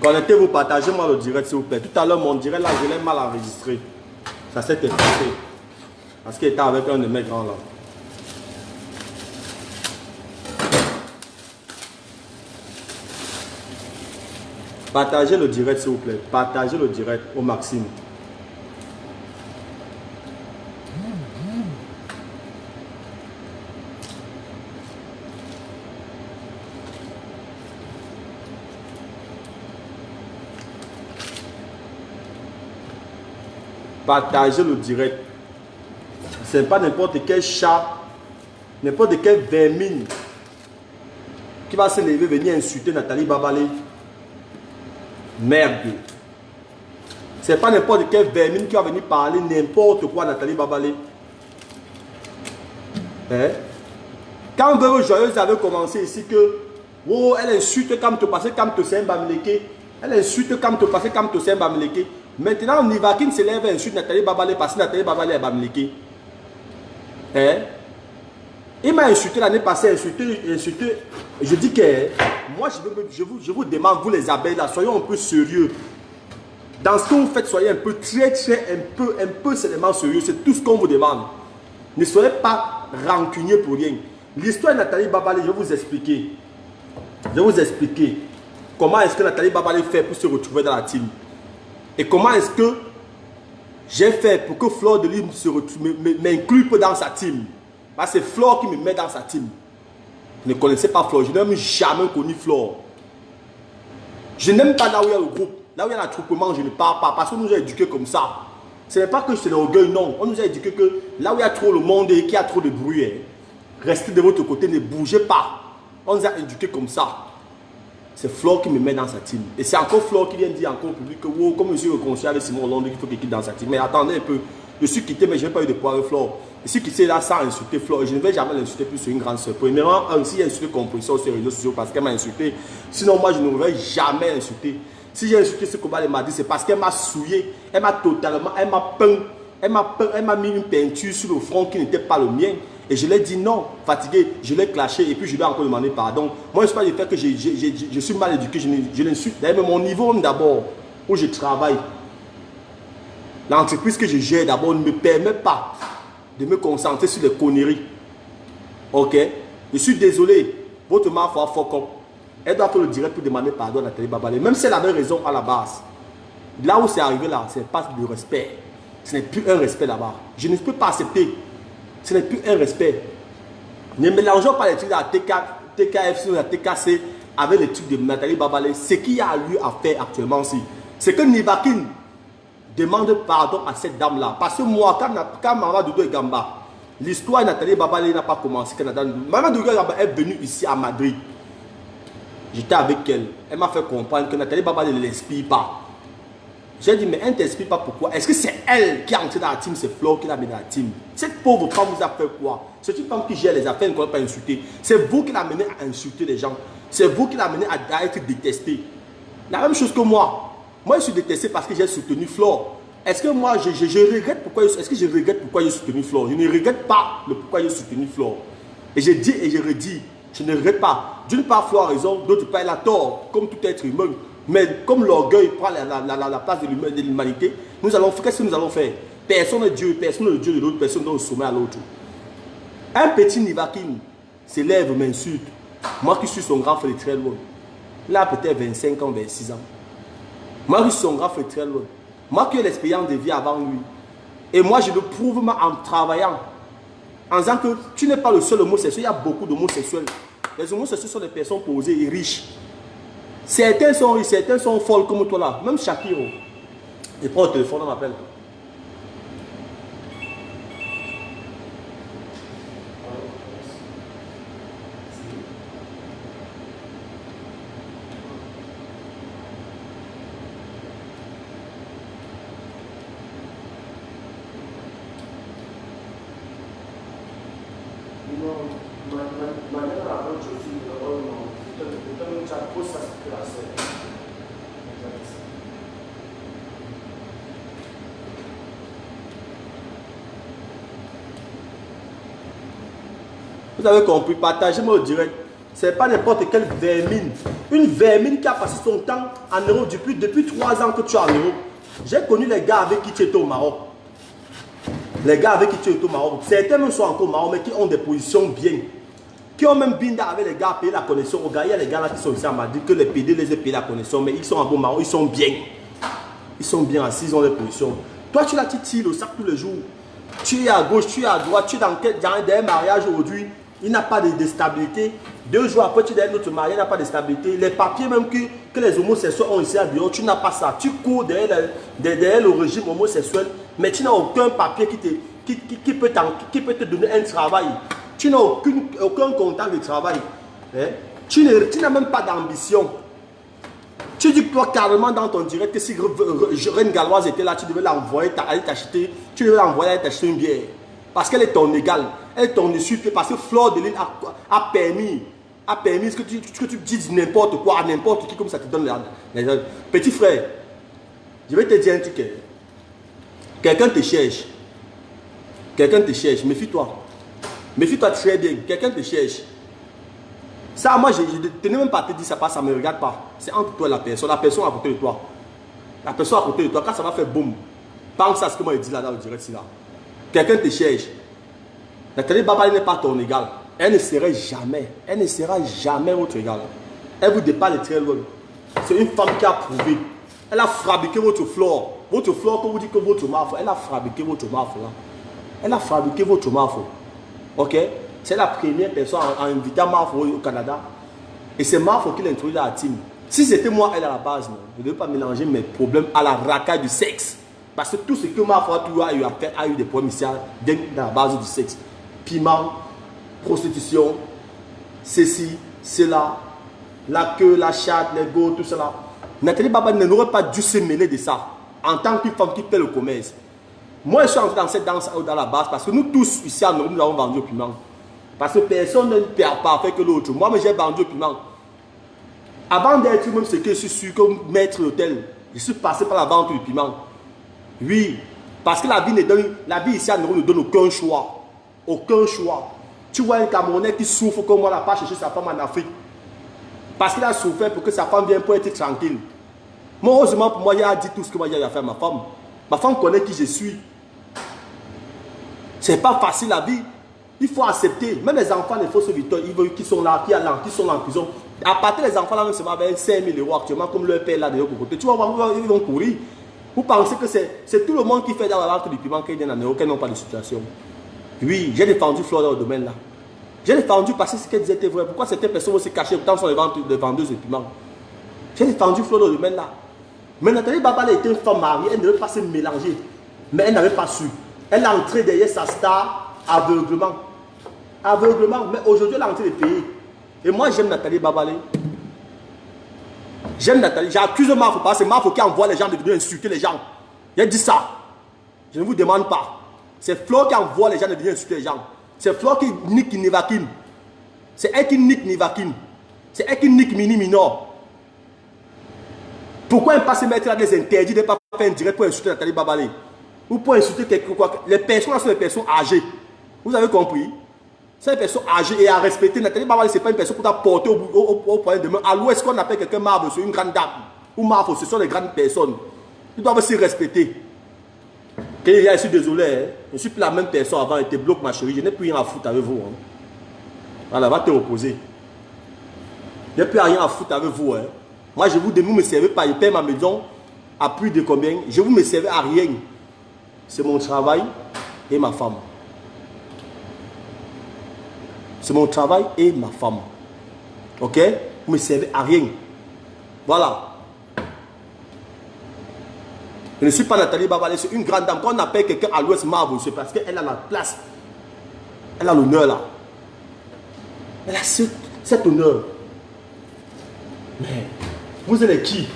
Connectez-vous, partagez-moi le direct s'il vous plaît. Tout à l'heure, mon direct là, je l'ai mal enregistré. Ça s'est effacé. Parce qu'il était avec un de mes grands là. Partagez le direct s'il vous plaît. Partagez le direct au maximum. Partagez le direct. Ce n'est pas n'importe quel chat, n'importe quel vermine qui va se lever, venir insulter Nathalie Babalé. Merde. Ce n'est pas n'importe quel vermine qui va venir parler n'importe quoi à Nathalie Babalé. Hein? Quand Veuve Joyeuse avait commencé ici que oh, elle insulte Kamto parce que Kamto c'est un Bamileke. Elle insulte Kamto parce que Kamto c'est un Bamileke. Maintenant, Nivakin se lève et insulte Nathalie Babalé parce que Nathalie Babalé est Bamileke. Hein? Il m'a insulté l'année passée, insulté. Je dis que moi, je vous demande, vous les abeilles là, soyons un peu sérieux. Dans ce que vous faites, soyez un peu un peu seulement sérieux. C'est tout ce qu'on vous demande. Ne soyez pas rancunier pour rien. L'histoire de Nathalie Babalé, je vais vous expliquer. Je vais vous expliquer comment est-ce que Nathalie Babalé fait pour se retrouver dans la team. Et comment est-ce que j'ai fait pour que Flore de Lys m'inclue dans sa team. C'est Flore qui me met dans sa team. Je ne connaissais pas Flore. Je n'ai même jamais connu Flore. Je n'aime pas là où il y a le groupe. Là où il y a l'attroupement, je ne parle pas. Parce qu'on nous a éduqués comme ça. Ce n'est pas que c'est l'orgueil, non. On nous a éduqués que là où il y a trop le monde et qu'il y a trop de bruit, restez de votre côté, ne bougez pas. On nous a éduqués comme ça. C'est Flore qui me met dans sa team. Et c'est encore Flore qui vient dire encore au public que wow, comme je suis réconcilié avec Simon Hollande, il faut qu'il quitte dans sa team. Mais attendez un peu. Je suis quitté, mais je n'ai pas eu de poids avec Flore. Je suis quitté là sans insulter Flore. Je ne vais jamais l'insulter plus sur une grande soeur. Premièrement, si j'ai insulté Compression sur les réseaux sociaux parce qu'elle m'a insulté. Sinon, moi, je ne vais jamais insulter. Si j'ai insulté ce combat, elle m'a dit, c'est parce qu'elle m'a souillé. Elle m'a totalement, elle m'a peint. Elle m'a mis une peinture sur le front qui n'était pas le mien. Et je lui ai dit non, fatigué, je l'ai clashé et puis je lui ai encore demandé pardon. Moi, je ne sais pas du fait que je suis mal éduqué, je l'insulte. D'ailleurs, mon niveau d'abord, où je travaille, l'entreprise que je gère d'abord ne me permet pas de me concentrer sur les conneries. Ok? Je suis désolé, votre mère faut fuck up. Elle doit faire le direct pour demander pardon à Nathalie Babalé. Même si elle avait raison à la base. Là où c'est arrivé là, ce n'est pas du respect. Ce n'est plus un respect là-bas. Je ne peux pas accepter. Ce n'est plus un respect. Ne mélangeons pas les trucs de la TKFC ou la TKC avec les trucs de Nathalie Babalé. Ce qu'il y a lieu à faire actuellement aussi, c'est que Nivakin demande pardon à cette dame-là. Parce que moi, quand Maman Doudou et Gamba, l'histoire de Nathalie Babalé n'a pas commencé. Maman Doudou et Gamba est venue ici à Madrid. J'étais avec elle. Elle m'a fait comprendre que Nathalie Babalé ne l'inspire pas. J'ai dit, mais elle ne t'inspire pas pourquoi? Est-ce que c'est elle qui est entrée dans la team? C'est Flore qui l'a mis dans la team. Cette pauvre femme vous a fait quoi? C'est une femme qui gère les affaires, elle ne connaît pas insulter. C'est vous qui l'avez amenée à insulter les gens. C'est vous qui l'avez amenée à être détesté. La même chose que moi. Moi, je suis détesté parce que j'ai soutenu Flore. Est-ce que moi, je regrette pourquoi est-ce que je regrette pourquoi j'ai soutenu Flore? Je ne regrette pas le pourquoi j'ai soutenu Flore. Et je dis et je redis, je ne regrette pas. D'une part, Flore a raison, d'autre part, elle a tort, comme tout être humain. Mais comme l'orgueil prend la place de l'humanité, nous allons faire, qu'est-ce que nous allons faire? Personne n'est Dieu, personne n'est Dieu de l'autre, personne ne soumet à l'autre. Un petit Nivakin s'élève, m'insulte. Moi qui suis son grand frère très loin. Là, peut-être 25 ans, 26 ans. Moi qui suis son grand frère très loin. Moi qui ai l'expérience de vie avant lui. Et moi, je le prouve en travaillant. En disant que tu n'es pas le seul homosexuel, il y a beaucoup d'homosexuels. Les homosexuels sont des personnes posées et riches. Certains sont riches, certains sont folles comme toi là. Même Shakiro. Il prend le téléphone, on m'appelle. Vous avez compris, partagez-moi le direct. C'est pas n'importe quelle vermine. Une vermine qui a passé son temps en Europe depuis 3 ans que tu es en Europe. J'ai connu les gars avec qui tu étais au Maroc. Les gars avec qui tu étais au Maroc. Certains même sont encore au Maroc, mais qui ont des positions bien. Qui ont même binda avec les gars payé la connexion. Au gars, il y a les gars là qui sont ici à Madrid, que les PD les ont payé la connexion, mais ils sont en bon Maroc, ils sont bien. Ils sont bien assis, ils ont des positions. Toi, tu là, tu tires le sac tous les jours. Tu es à gauche, tu es à droite, tu es dans un mariage aujourd'hui. Il n'a pas de stabilité. 2 jours après, tu es dans un autre mariage, il n'a pas de stabilité. Les papiers même que les homosexuels ont ici à dehors, tu n'as pas ça. Tu cours derrière le régime homosexuel, mais tu n'as aucun papier qui peut te donner un travail. Tu n'as aucun contact de travail. Hein? Tu n'as même pas d'ambition. Tu dis toi carrément dans ton direct que si Reine Galloise était là, tu devais l'envoyer aller t'acheter. Tu devais l'envoyer aller t'acheter une bière. Parce qu'elle est ton égale. Elle est ton issue. Parce que Fleur de Lille a permis que tu dises n'importe quoi à n'importe qui, comme ça te donne les petit frère, je vais te dire un truc. Quelqu'un te cherche. Quelqu'un te cherche. Méfie-toi. Méfie-toi très bien. Quelqu'un te cherche. Ça, moi, je ne tenais même pas à te dire ça parce que ça ne me regarde pas. C'est entre toi et la personne. La personne à côté de toi. La personne à côté de toi, quand ça va faire boum, pense à ce que moi je dis là dans le direct. Quelqu'un te cherche. Nathalie Babali n'est pas ton égal. Elle ne sera jamais votre égal. Elle vous dépasse très loin. C'est une femme qui a prouvé. Elle a fabriqué votre flore. Votre flore, quand vous dites que votre marfo, elle a fabriqué votre marfo là. Elle a fabriqué votre marfo. Ok? C'est la première personne à inviter Marfo au Canada. Et c'est Marfo qui l'a introduit à la team. Si c'était moi, elle à la base, non, je ne devais pas mélanger mes problèmes à la racaille du sexe. Parce que tout ce que Marfo a eu à faire a eu des problèmes ici dans la base du sexe. Piment, prostitution, ceci, cela, la queue, la chatte, les go, tout cela. Nathalie Baba n'aurait pas dû se mêler de ça en tant qu'une femme qui fait le commerce. Moi, je suis entré dans cette danse dans la base parce que nous tous ici en Europe, nous avons vendu au piment. Parce que personne n'est parfait que l'autre. Moi, j'ai vendu au piment. Avant d'être même ce que je suis comme maître d'hôtel, je suis passé par la vente du piment. Oui, parce que la vie ici en Europe ne donne aucun choix. Aucun choix. Tu vois un Camerounais qui souffre comme moi, n'a pas cherché sa femme en Afrique. Parce qu'il a souffert pour que sa femme vienne pour être tranquille. Moi, heureusement pour moi, il a dit tout ce que moi j'ai à faire à ma femme. Ma femme connaît qui je suis. C'est pas facile la vie. Il faut accepter. Même les enfants des fausses victoires, qui sont là, qui sont en prison. À partir des enfants là, même c'est avec 5 000 € actuellement, comme leur père là de l'autre côté. Tu vois, ils vont courir. Vous pensez que c'est tout le monde qui fait dans la vente du piment qui est en Europe, qui n'ont pas de situation. Oui, j'ai défendu Fleur dans le domaine là. J'ai défendu parce que ce qu'elle disait était vrai. Pourquoi certaines personnes vont se cacher autant sont les vendeuses de piment? J'ai défendu Fleur dans le domaine là. Mais Nathalie Babala était une femme mariée, elle ne devait pas se mélanger. Mais elle n'avait pas su. Elle est entrée derrière sa star aveuglement. Aveuglement. Mais aujourd'hui, elle est entrée de payer. Et moi, j'aime Nathalie Babala. J'aime Nathalie. J'accuse Marfo parce que c'est Marfo qui envoie les gens de venir insulter les gens. Il dit ça. Je ne vous demande pas. C'est Fleur qui envoie les gens de venir insulter les gens. C'est Fleur qui nique Nivakine. C'est elle qui nique Nivakine. C'est elle qui nique Mini Minor. Pourquoi elle passe mettre là des interdits de ne pas faire un direct pour insulter Nathalie Babalé? Ou pour insulter quelque chose? Les personnes là sont des personnes âgées. Vous avez compris? C'est une personne âgée et à respecter. Nathalie Babalé, ce n'est pas une personne pour t'apporter au point de main. À l'ouest, qu'on appelle quelqu'un marbre, c'est une grande dame. Ou marbre, ce sont des grandes personnes. Ils doivent se respecter. Je suis désolé, hein. Je ne suis plus la même personne avant. Je te bloque ma chérie. Je n'ai plus rien à foutre avec vous. Hein. Voilà, va te reposer. Je n'ai plus rien à foutre avec vous. Hein. Moi, je vous dis, vous ne me servez pas. Je paie ma maison à plus de combien? Je vous me servez à rien. C'est mon travail et ma femme. C'est mon travail et ma femme. Ok? Vous ne me servez à rien. Voilà. Je ne suis pas Nathalie Babalé, c'est une grande dame. Quand on appelle quelqu'un à l'ouest marbre, c'est parce qu'elle a la place. Elle a l'honneur là. Elle a cet honneur. Mais vous êtes qui?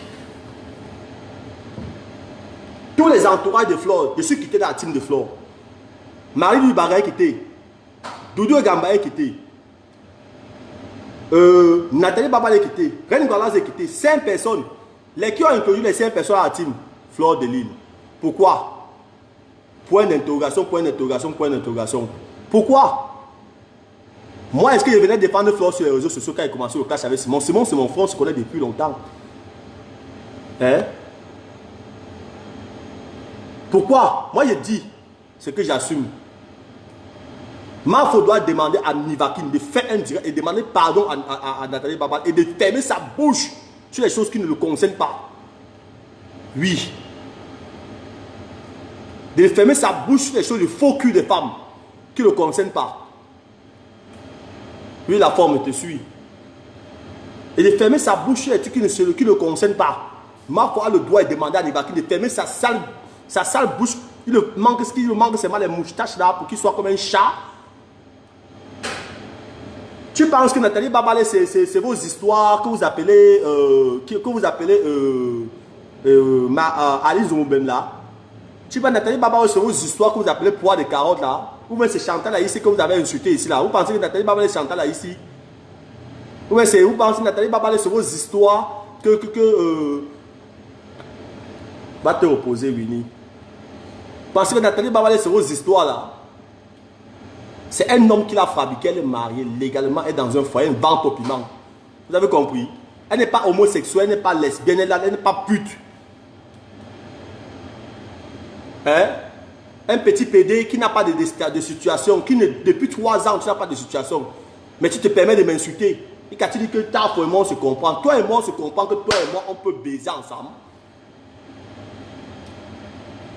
Tous les entourages de Flore, je suis quitté dans la team de Flore. Marie-Louis Barret est quitté. Doudou Gamba est quitté. Nathalie Babalé est quitté. Reine Galaz est quitté. 5 personnes. Les qui ont introduit les 5 personnes à la team Fleur de Lille. Pourquoi? Point d'interrogation, point d'interrogation, point d'interrogation. Pourquoi? Moi, est-ce que je venais défendre Flore sur les réseaux sociaux quand il commençait le clash avec Simon? Simon, c'est mon frère, on se connaît depuis longtemps. Hein? Pourquoi? Moi, je dis ce que j'assume. Mafo doit demander à Nivakin de faire un direct et demander pardon à Nathalie Babal et de fermer sa bouche sur les choses qui ne le concernent pas. Oui. De fermer sa bouche sur les choses de faux cul des femmes qui ne le concernent pas. Oui, la forme te suit. Et de fermer sa bouche sur les trucs qui ne le concernent pas. Mafo a le droit de demander à Nivakin de fermer sa sale bouche. Ce qui lui manque, c'est mal les moustaches là pour qu'il soit comme un chat. Tu penses que Nathalie Babalé, c'est vos histoires que vous appelez, Alice Zoumben là. Tu penses que Nathalie Babalé, c'est vos histoires que vous appelez poids de carottes là. Ou bien c'est Chantal là ici que vous avez insulté ici là. Vous pensez que Nathalie Babalé est Chantal là ici. Ou bien vous pensez que Nathalie Babalé, c'est vos histoires va te opposer, Winnie. Parce que Nathalie Babalé, c'est vos histoires là. C'est un homme qui l'a fabriqué, elle est mariée légalement, elle est dans un foyer, une vente au piment. Vous avez compris? Elle n'est pas homosexuelle, elle n'est pas lesbienne, elle n'est pas pute. Hein? Un petit PD qui n'a pas de situation, depuis 3 ans, tu n'as pas de situation. Mais tu te permets de m'insulter. Et quand tu dis que ta et moi on se comprend, toi et moi on se comprend, que toi et moi on peut baiser ensemble.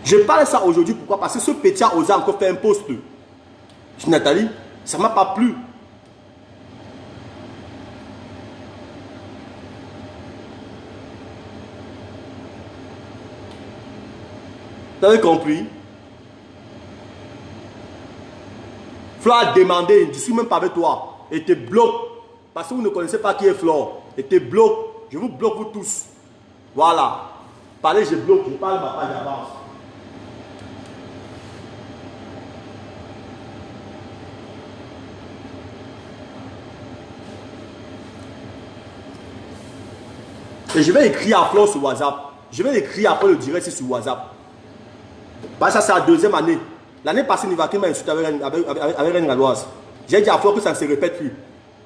Je parle ça aujourd'hui, pourquoi? Parce que ce petit a osé encore faire un post. Nathalie, ça ne m'a pas plu. Vous avez compris? Flore a demandé, je ne suis même pas avec toi. Et te bloque. Parce que vous ne connaissez pas qui est Flore. Et te bloque. Je vous bloque vous tous. Voilà. Parlez, je bloque. Je parle ma page d'avance. Et je vais écrire à Flore sur WhatsApp. Je vais écrire après le direct sur WhatsApp. Parce que ça, c'est la 2e année. L'année passée, Nivakin m'a insulté avec Reine Galoise. J'ai dit à Flore que ça ne se répète plus.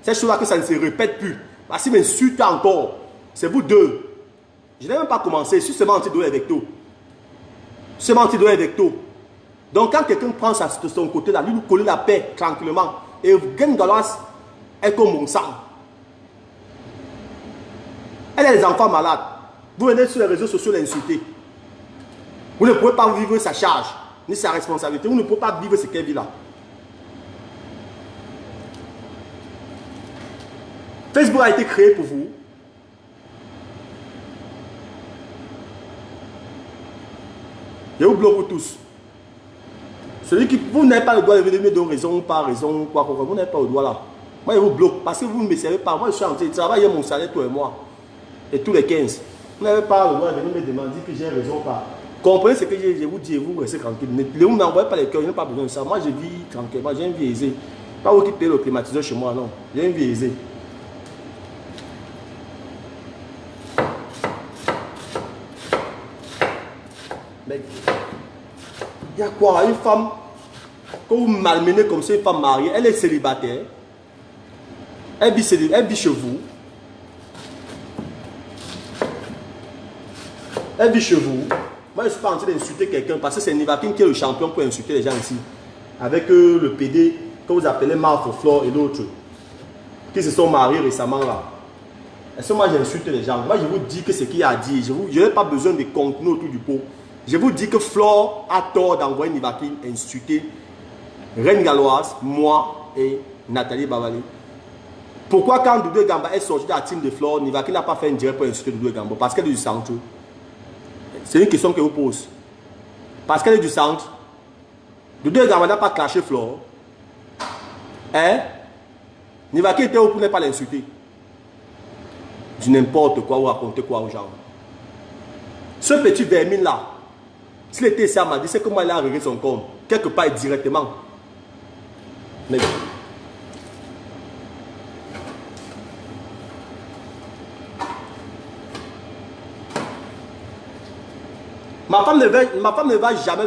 C'est chose-là que ça ne se répète plus. Parce qu'il m'insulte encore. C'est vous deux. Je n'ai même pas commencé. Je suis seulement anti-doué avec tout. Seulement anti-doué avec tout. Donc quand quelqu'un prend ça de son côté là, lui nous coller la paix tranquillement. Et Reine Galoise est comme mon sang. Elle a des enfants malades. Vous venez sur les réseaux sociaux l'insulter. Vous ne pouvez pas vivre sa charge, ni sa responsabilité. Vous ne pouvez pas vivre ce qu'elle vit là. Facebook a été créé pour vous. Je vous bloque vous tous. Celui qui, vous n'avez pas le droit de venir me donner raison, pas raison, quoi. Vous n'avez pas le droit là. Moi, je vous bloque parce que vous ne me servez pas. Moi, je suis en train de travailler mon salaire, toi et moi. Et tous les 15. Vous n'avez pas le droit de venir me demander que j'ai raison ou pas. Comprenez ce que je vous dis et vous restez tranquille. Ne m'envoyez pas les cœurs, je n'ai pas besoin de ça. Moi, je vis tranquillement, j'ai une vie aisée. Pas vous qui payez le climatiseur chez moi, non. J'ai une vie aisée. Mais il y a quoi? Une femme, quand vous malmenez comme ça, une femme mariée, elle est célibataire. Elle vit chez vous. Elle vit chez vous. Moi, je ne suis pas en train d'insulter quelqu'un parce que c'est Nivakin qui est le champion pour insulter les gens ici. Avec le PD que vous appelez Mafo, Flore et d'autres qui se sont mariés récemment là. Est-ce que moi j'insulte les gens? Moi, je vous dis que ce qu'il y a à dire. Je n'ai pas besoin de contenu autour du pot. Je vous dis que Flore a tort d'envoyer Nivakin insulter Reine Galoise, moi et Nathalie Babalé. Pourquoi quand Doudou Gamba est sorti de la team de Flore, Nivakin n'a pas fait un direct pour insulter Doudou Gamba? Parce qu'elle est du centre. C'est une question que je vous pose. Parce qu'elle est du centre. Doudou Gamba n'a pas clashé Flore. Hein? Nivakin était où pour ne pas l'insulter? Du n'importe quoi ou raconter quoi aux gens. Ce petit vermine là, s'il était ici à Madi, c'est comment il a réglé son compte. Quelque part directement. Mais ma femme ne va jamais,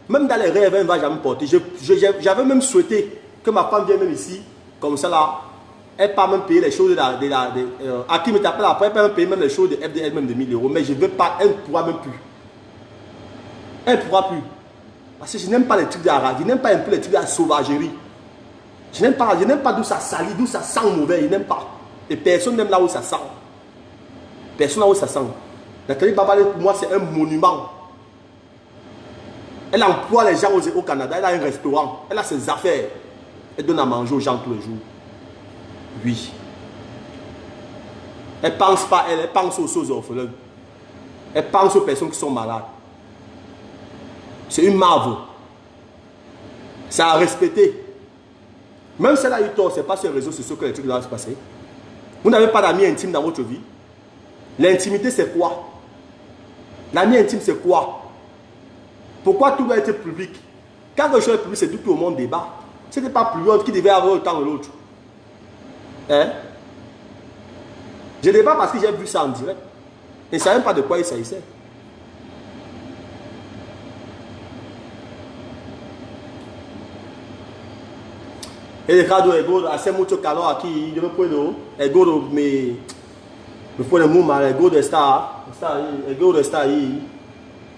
même dans les rêves, elle ne va jamais porter. J'avais même souhaité que ma femme vienne même ici comme ça là, elle part même payer les choses à qui me t'appelle après, elle peut même payer même les choses de FDL, même de 1000 euros. Mais je ne veux pas, elle ne pourra même plus. Elle ne pourra plus. Parce que je n'aime pas les trucs d'arabe, je n'aime pas un peu les trucs de la sauvagerie. Je n'aime pas d'où ça salit, d'où ça sent mauvais, je n'aime pas. Et personne n'aime là où ça sent. Personne là où ça sent. Nathalie Babalé, pour moi, c'est un monument. Elle emploie les gens au Canada, elle a un restaurant, elle a ses affaires. Elle donne à manger aux gens tous les jours. Oui. Elle ne pense pas, elle pense aux orphelins. Elle pense aux personnes qui sont malades. C'est une marve. C'est à respecter. Même si elle a eu tort, ce n'est pas sur les réseaux sociaux que les trucs doivent se passer. Vous n'avez pas d'amis intimes dans votre vie. L'intimité, c'est quoi? L'ami intime, c'est quoi? Pourquoi tout doit être public? Quand quelque chose est public, c'est tout le monde débat. Ce n'est pas plus l'autre qui devait avoir autant de l'autre. Hein? Je débat parce que j'ai vu ça en direct. Je ne savais même pas de quoi il s'agissait. E rado é gordo, assim muito calor aqui, eu não puedo, é gordo me põe muito mal, é gordo está aí, é gordo está aí,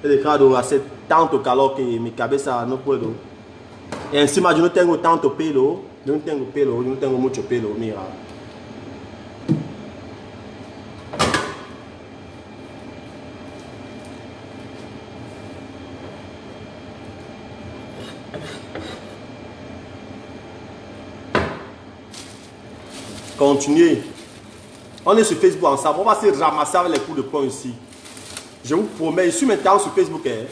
ele rado hace tanto calor que minha cabeça não puedo. E em cima eu não tenho tanto pelo, eu não tenho muito pelo, mira. Continuez. On est sur Facebook ensemble. On va se ramasser avec les coups de poing ici. Je vous promets, je suis maintenant sur Facebook. Hein.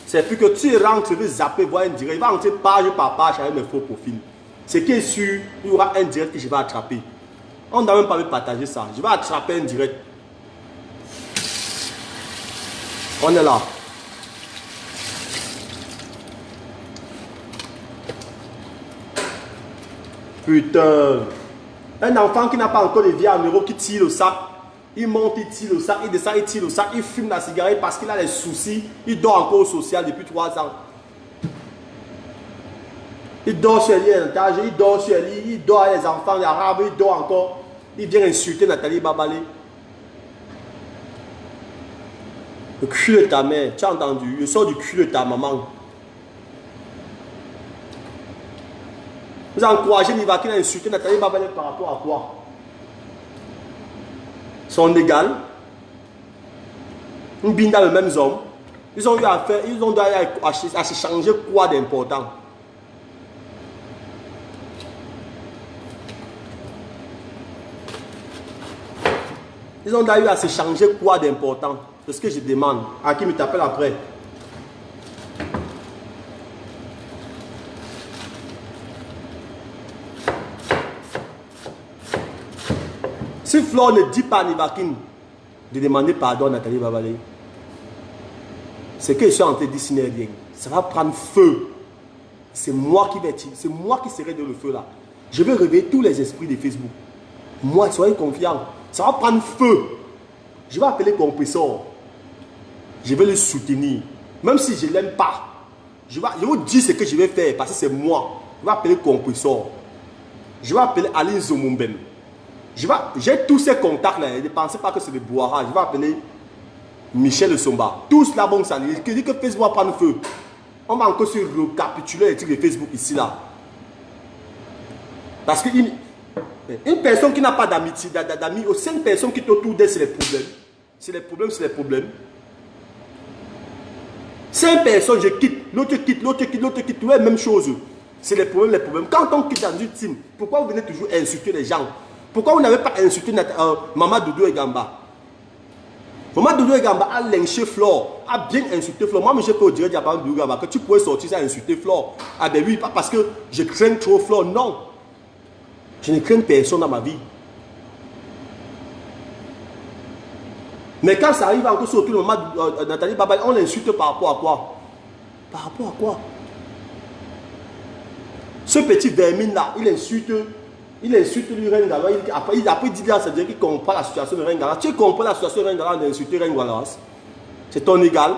C'est plus que tu rentres, tu veux zapper, voir un direct. Il va rentrer page par page avec mes faux profils. Ce qui est sûr, il y aura un direct que je vais attraper. On ne doit même pas me partager ça. Je vais attraper un direct. On est là. Putain. Un enfant qui n'a pas encore de vie en euros qui tire le sac, il monte, il tire le sac, il descend, il tire le sac, il fume la cigarette parce qu'il a des soucis, il dort encore au social depuis 3 ans. Il dort sur les étages, il dort sur les lits, il dort avec les enfants, les arabes, il dort encore. Il vient insulter Nathalie Babalé. Le cul de ta mère, tu as entendu, il sort du cul de ta maman. Vous encouragez Nivakin à insulter Nathalie Babalé par rapport à quoi? Son égal. Une binde dans les mêmes hommes. Ils ont eu à faire, ils ont dû à se changer quoi d'important? Ils ont dû à se changer quoi d'important? C'est ce que je demande. À qui me t'appelle après? Si Flore ne dit pas à Nivakin de demander pardon à Nathalie Babalé, c'est que je suis en train de dire ce n'est rien. Ça va prendre feu. C'est moi qui vais tirer. C'est moi qui serai dans le feu là. Je vais réveiller tous les esprits de Facebook. Moi, soyez confiants. Ça va prendre feu. Je vais appeler compresseur. Je vais le soutenir. Même si je ne l'aime pas. Je vous dis ce que je vais faire parce que c'est moi. Je vais appeler compresseur. Je vais appeler Aline Zomumbem. J'ai tous ces contacts là. Ne pensez pas que c'est des boiras. Je vais appeler Michel Somba. Tous là, bon, ça dit que Facebook va prendre feu. On va encore se recapituler les trucs de Facebook ici là. Parce qu'une personne qui n'a pas d'amitié, d'amis, aux 5 personnes qui sont autour d'elle, c'est les problèmes. C'est les problèmes, c'est les problèmes. 5 personnes, je quitte, l'autre quitte, l'autre quitte, l'autre quitte, toujours la même chose. C'est les problèmes, les problèmes. Quand on quitte dans une team, pourquoi vous venez toujours insulter les gens? Pourquoi vous n'avez pas insulté Maman Doudou et Gamba? Maman Doudou et Gamba a lynché Flore, a bien insulté Flore. Moi, j'ai fait au direct à Maman Doudou et Gamba que tu pouvais sortir ça et insulter Flore. Ah ben oui, pas parce que je crains trop Flore, non. Je ne crains personne dans ma vie. Mais quand ça arrive encore surtout le moment de Nathalie Babalé, on l'insulte par rapport à quoi? Par rapport à quoi? Ce petit vermine là, il insulte lui Rengala. Après il dit bien, c'est-à-dire qu'il comprend la situation de Rengala. Tu comprends la situation de Rengala d'insulter Rengala. C'est ton égal.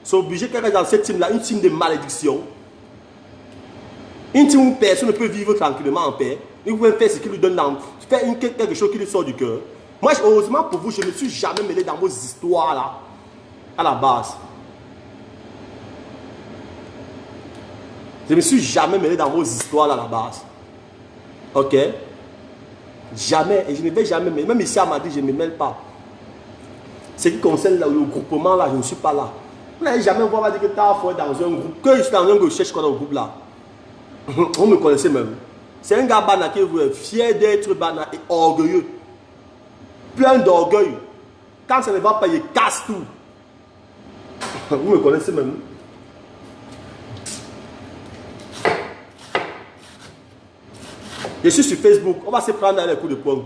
C'est obligé qu'elle reste dans cette team là, une team de malédiction. Une team où personne ne peut vivre tranquillement en paix. Il veut faire ce qui lui donne dans... Faire quelque chose qui lui sort du cœur. Moi, heureusement pour vous, je ne me suis jamais mêlé dans vos histoires là. À la base. Je ne me suis jamais mêlé dans vos histoires là à la base. Ok? Jamais. Et je ne vais jamais mêler. Même ici à Madrid, je ne me mêle pas. Ce qui concerne le groupement là, je ne suis pas là. Vous n'allez jamais voir dire que tu as dans un groupe. Que je suis dans un groupe, je cherche quoi dans le groupe là. Vous me connaissez même. C'est un gars Bana qui est fier d'être Bana et orgueilleux. Plein d'orgueil. Quand ça ne va pas, il casse tout. Vous me connaissez même. Je suis sur Facebook. On va se prendre dans les coups de poing.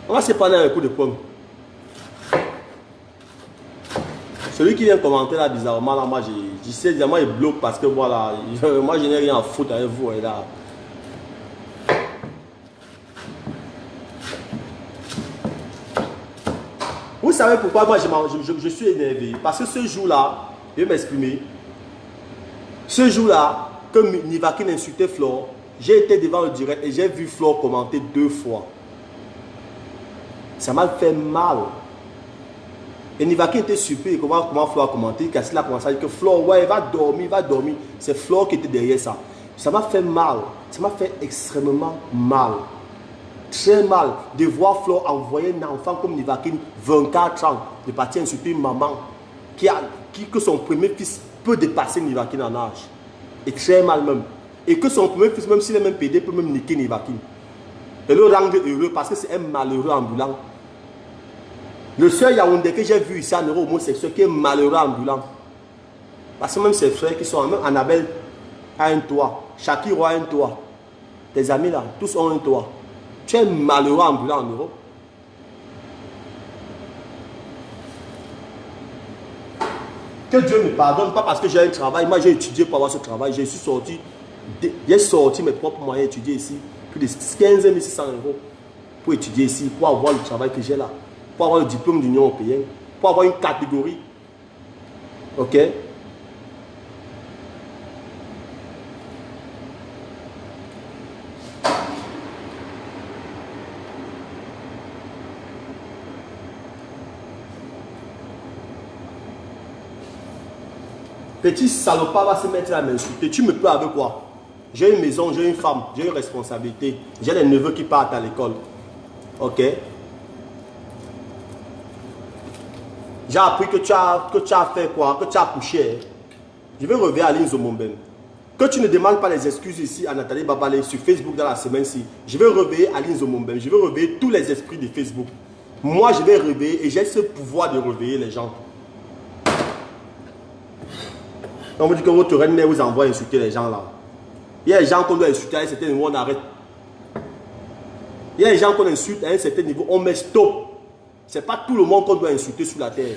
On va se prendre dans les coups de poing. Celui qui vient commenter là bizarrement, là, moi je sais, moi il bloque parce que voilà, moi je n'ai rien à foutre avec vous. Et là. Vous savez pourquoi moi je suis énervé? Parce que ce jour-là, je vais m'exprimer. Ce jour-là, comme Nivakin insultait Flore, j'ai été devant le direct et j'ai vu Flore commenter 2 fois. Ça m'a fait mal. Et Nivakin était surpris comment Flore a commenté. Cassila a commencé à dire que Flore, ouais, il va dormir. C'est Flore qui était derrière ça. Ça m'a fait mal. Ça m'a fait extrêmement mal. Très mal de voir Flore envoyer un enfant comme Nivakin, 24 ans, de partir insulter une maman que son premier fils peut dépasser Nivakin en âge. Et très mal même. Et que son premier fils, même s'il est même pédé, peut même niquer Nivakin. Et le rendre heureux parce que c'est un malheureux ambulant. Le seul Yaoundé que j'ai vu ici en euro homosexuel qui est malheureux ambulant. Parce que même ses frères qui sont, même Annabelle a un toit, Shakiro a un toit. Tes amis là, tous ont un toit. Tu es malheureux ambulant en Europe. Que Dieu me pardonne, pas parce que j'ai un travail. Moi j'ai étudié pour avoir ce travail. J'ai sorti mes propres moyens d'étudier ici. Plus de 15 600 € pour étudier ici, pour avoir le travail que j'ai là. Pour avoir le diplôme d'Union européenne. Pour avoir une catégorie. Ok? Petit salopard va se mettre à m'insulter. Tu me peux avec quoi? J'ai une maison, j'ai une femme, j'ai une responsabilité. J'ai des neveux qui partent à l'école. Ok? J'ai appris que tu as fait quoi? Que tu as couché. Je vais revenir à Aline Zomomben. Que tu ne demandes pas les excuses ici à Nathalie Babalé sur Facebook dans la semaine-ci. Je vais réveiller Aline Zomomben. Je vais réveiller tous les esprits de Facebook. Moi, je vais réveiller et j'ai ce pouvoir de réveiller les gens. On vous dit que votre reine vous envoie insulter les gens là. Il y a des gens qu'on doit insulter à un certain niveau, on arrête. Il y a des gens qu'on insulte à un certain niveau, on met stop. Ce n'est pas tout le monde qu'on doit insulter sur la terre.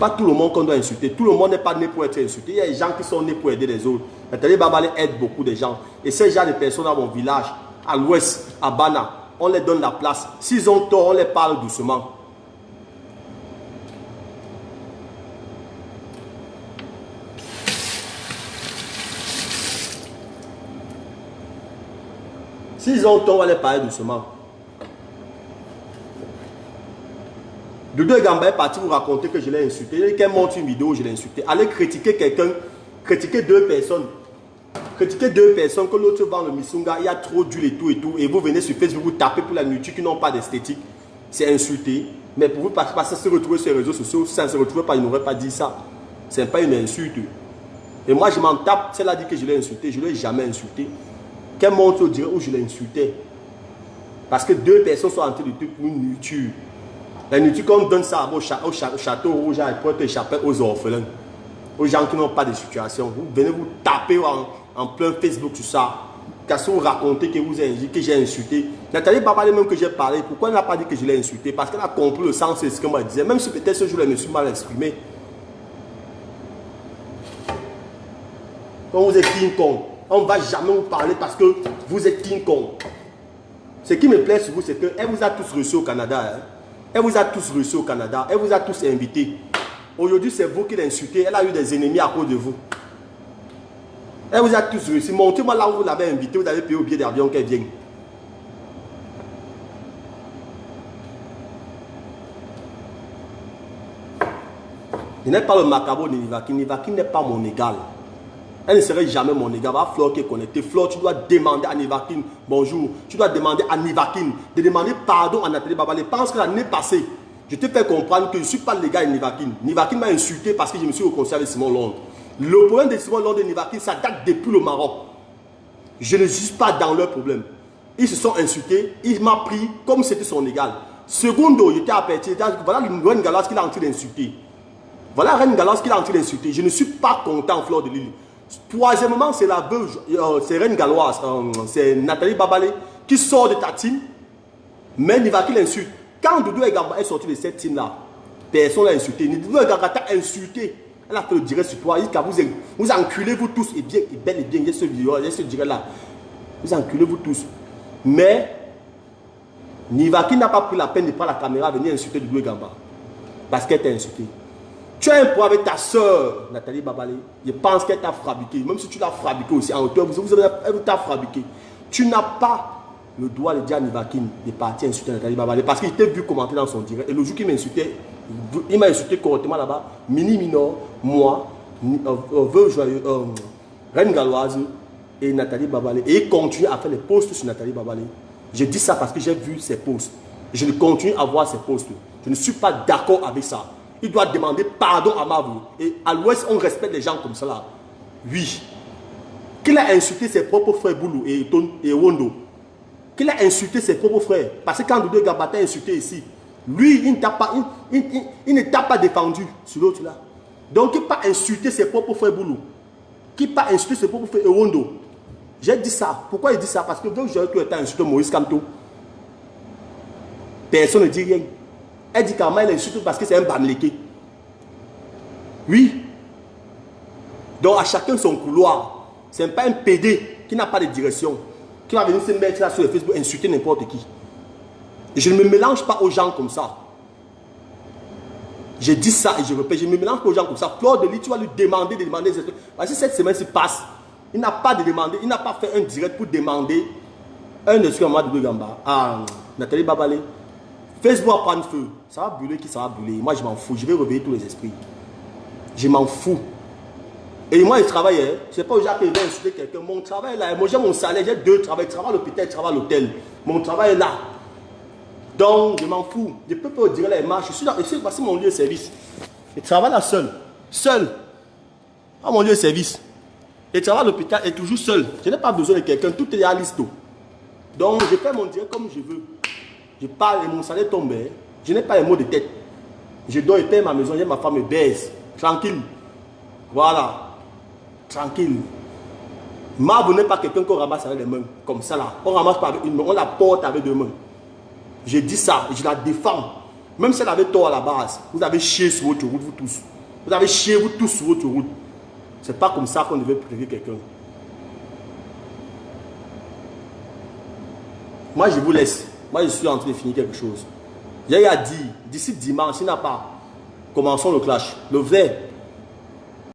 Pas tout le monde qu'on doit insulter. Tout le monde n'est pas né pour être insulté. Il y a des gens qui sont nés pour aider les autres. Nathalie Babalé aide beaucoup de gens. Et ces gens de personnes dans mon village, à l'ouest, à Bana, on les donne la place. S'ils ont tort, on les parle doucement. S'ils ont tort, on va les parler doucement. Doudou Gamba est parti vous raconter que je l'ai insulté. Il dit qu'elle montre une vidéo où je l'ai insulté. Allez critiquer quelqu'un, critiquer 2 personnes. Critiquer 2 personnes, que l'autre vend le misunga, il y a trop d'huile et tout, et vous venez sur Facebook, vous tapez pour la nourriture qui n'ont pas d'esthétique. C'est insulté. Mais pour vous, parce que se retrouver sur les réseaux sociaux, si ça ne se retrouvait pas, il n'aurait pas dit ça. Ce n'est pas une insulte. Et moi, je m'en tape. Celle a dit que je l'ai insulté. Je ne l'ai jamais insulté. Qu'elle montre au direct où je l'ai insulté. Parce que 2 personnes sont en train de tuer pour une nourriture. La nourriture, qu'on donne ça au château rouge, pour échapper aux orphelins. Aux gens qui n'ont pas de situation. Vous venez vous taper en plein Facebook sur ça. Qu'est-ce que vous racontez que vous avez dit que j'ai insulté. Nathalie Babalé même que j'ai parlé. Pourquoi elle n'a pas dit que je l'ai insulté? Parce qu'elle a compris le sens de ce que moi je disais. Même si peut-être ce jour je me suis mal exprimé. Quand vous êtes King Kong, on ne va jamais vous parler parce que vous êtes King Kong. Ce qui me plaît sur vous, c'est qu'elle vous a tous reçus au Canada. Hein. Elle vous a tous reçu au Canada. Elle vous a tous invités. Aujourd'hui, c'est vous qui l'insultez. Elle a eu des ennemis à cause de vous. Elle vous a tous reçu. Montrez-moi là où vous l'avez invité. Vous avez payé au billet d'avion qu'elle vienne. Je n'ai pas le macabo de Nivakin. Nivakin n'est pas mon égal. Elle ne serait jamais mon égal. Va Flore qui est connectée. Flore, tu dois demander à Nivakin bonjour. Tu dois demander à Nivakin de demander pardon à Nathalie Babalé. Pense que l'année passée, je te fais comprendre que je ne suis pas l'égal de Nivakin. Nivakin m'a insulté parce que je me suis réconcilié avec Simon Londres. Le problème de Simon Londres et Nivakin, ça date depuis le Maroc. Je ne suis pas dans leur problème. Ils se sont insultés. Il m'a pris comme si c'était son égal. Secondo, j'étais aperçu. Voilà le Reine Galas qu'il a en train d'insulter. Voilà Reine Galas qu'il a en train d'insulter. Je ne suis pas content, Flore de Lille. Troisièmement, c'est la veuve, c'est Reine Galoise, c'est Nathalie Babalé qui sort de ta team, mais Nivakin l'insulte. Quand Doudou Egamba est sorti de cette team-là, personne ne l'a insulté. Doudou Egamba t'a insulté. Elle a fait le direct sur toi. Il dit vous enculez vous tous, et bien, et bel et bien, il y a ce direct-là. Vous enculez vous tous. Mais Nivakin n'a pas pris la peine de prendre la caméra et venir insulter Doudou Egamba. Parce qu'elle t'a insulté. Tu as un problème avec ta soeur, Nathalie Babalé. Je pense qu'elle t'a fabriqué. Même si tu l'as fabriqué aussi en hauteur, elle t'a fabriqué. Tu n'as pas le droit de dire à Nivakin de partir insulter Nathalie Babalé. Parce qu'il t'a vu commenter dans son direct. Et le jour qu'il m'a insulté, il m'a insulté correctement là-bas. Mini Minor, moi, Reine Galoise et Nathalie Babalé. Et il continue à faire des posts sur Nathalie Babalé. Je dis ça parce que j'ai vu ses posts. Je continue à voir ses posts. Je ne suis pas d'accord avec ça. Il doit demander pardon à Mavou. Et à l'Ouest, on respecte les gens comme ça là. Oui. Qu'il a insulté ses propres frères Boulou et Wondo. Qu'il a insulté ses propres frères. Parce que quand Doudou Egamba t'a insulté ici, lui, il ne t'a pas défendu sur l'autre là. Donc, il n'a pas insulté ses propres frères Boulou. Qu'il n'a pas insulté ses propres frères Wondo. J'ai dit ça. Pourquoi il dit ça? Parce que donc j'ai tout le temps insulté Maurice Kamto. Personne ne dit rien. Elle dit qu'Ama, elle insulte parce que c'est un bamléké. Oui. Donc à chacun son couloir. Ce n'est pas un PD qui n'a pas de direction. Qui va venir se mettre là sur le Facebook insulter n'importe qui. Et je ne me mélange pas aux gens comme ça. Je dis ça et je répète, je ne me mélange pas aux gens comme ça. Flore de Lille, tu vas lui demander de demander. Parce que cette semaine se passe. Il n'a pas de demander, il n'a pas fait un direct pour demander un excuse à Doudou Egamba, à Nathalie Babalé. Facebook va prendre feu. Ça va brûler qui ça va brûler. Moi, je m'en fous. Je vais réveiller tous les esprits. Je m'en fous. Et moi, je travaille. Hein. Je ne sais pas où j'ai appelé insulter quelqu'un. Mon travail est là. Moi, j'ai mon salaire. J'ai deux travails. Je travaille à l'hôpital, je travaille à l'hôtel. Mon travail est là. Donc, je m'en fous. Je peux pas dire les marches. Je suis là. C'est mon lieu de service. Je travaille là seul. Seul. À mon lieu de service. Je travaille à l'hôpital et toujours seul. Je n'ai pas besoin de quelqu'un. Tout est à listo. Donc, je fais mon direct comme je veux. Je parle et mon salaire tombe. Je n'ai pas les mots de tête. Je dois payer ma maison, j'ai ma femme me baise. Tranquille. Voilà. Tranquille. Marbre n'est pas quelqu'un qu'on ramasse avec les mains. Comme ça là. On ramasse pas avec une main. On la porte avec deux mains. Je dis ça et je la défends. Même si elle avait tort à la base. Vous avez chié sur votre route, vous tous. Vous avez chié vous tous sur votre route. C'est pas comme ça qu'on devait prévenir quelqu'un. Moi je vous laisse. Moi, je suis en train de finir quelque chose. J'ai dit, d'ici dimanche, s'il n'a pas, commençons le clash. Le vrai,